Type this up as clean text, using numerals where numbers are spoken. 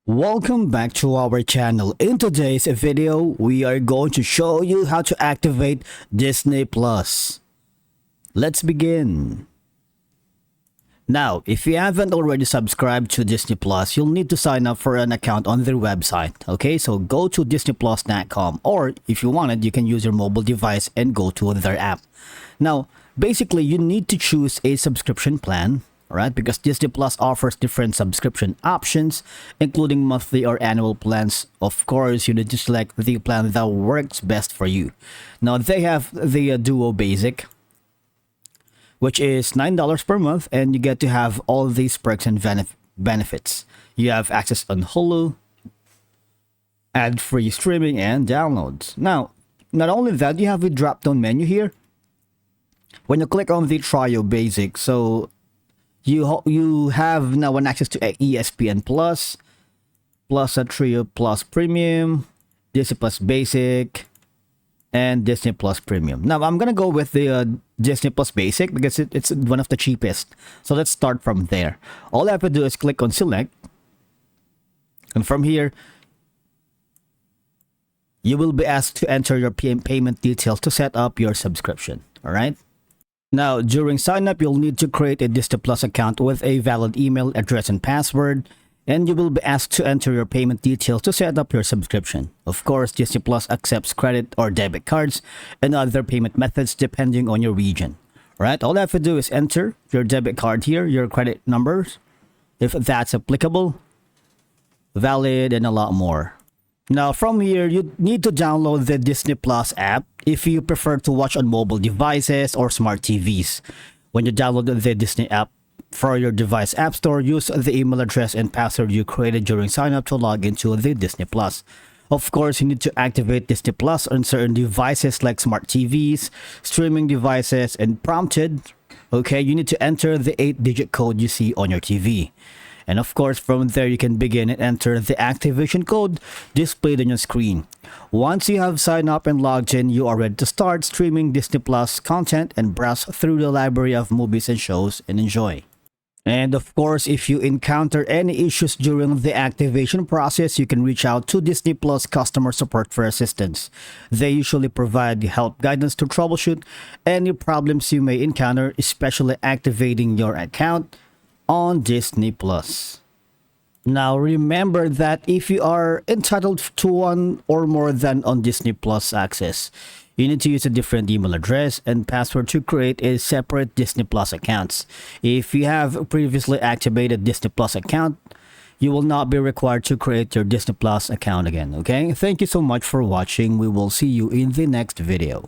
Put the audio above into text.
Welcome back to our channel. In today's video, we are going to show you how to activate Disney Plus. Let's begin. Now, if you haven't already subscribed to Disney Plus, you'll need to sign up for an account on their website. Okay, so go to disneyplus.com, or if you wanted, you can use your mobile device and go to their app. Now, basically, you need to choose a subscription plan. Alright, because Disney Plus offers different subscription options, including monthly or annual plans. Of course, you need to select the plan that works best for you. Now, they have the Duo Basic, which is $9 per month, and you get to have all these perks and benefits. You have access on Hulu, ad-free streaming, and downloads. Now, not only that, you have a drop-down menu here. When you click on the Trio Basic, so you have now an access to ESPN Plus, plus a Trio Plus Premium, Disney Plus Basic, and Disney Plus Premium. Now I'm gonna go with the Disney Plus Basic because it's one of the cheapest. So let's start from there. All I have to do is click on Select, and from here you will be asked to enter your payment details to set up your subscription. All right. Now, during sign up, you'll need to create a Disney Plus account with a valid email address and password, and you will be asked to enter your payment details to set up your subscription. Of course, Disney Plus accepts credit or debit cards and other payment methods depending on your region. Right? All I have to do is enter your debit card here, your credit numbers, if that's applicable, valid, and a lot more. Now, from here, you need to download the Disney Plus app if you prefer to watch on mobile devices or smart TVs. When you download the Disney app for your device app store, use the email address and password you created during sign up to log into the Disney Plus. Of course, you need to activate Disney Plus on certain devices like smart TVs, streaming devices, and prompted, okay, you need to enter the 8-digit code you see on your TV. And of course, from there, you can begin and enter the activation code displayed on your screen. Once you have signed up and logged in, you are ready to start streaming Disney Plus content and browse through the library of movies and shows and enjoy. And of course, if you encounter any issues during the activation process, you can reach out to Disney Plus customer support for assistance. They usually provide help guidance to troubleshoot any problems you may encounter, especially activating your account on Disney Plus. Now remember that if you are entitled to one or more than on Disney Plus access, you need to use a different email address and password to create a separate Disney Plus accounts. If you have previously activated Disney Plus account, you will not be required to create your Disney Plus account again. Okay? Thank you so much for watching. We will see you in the next video.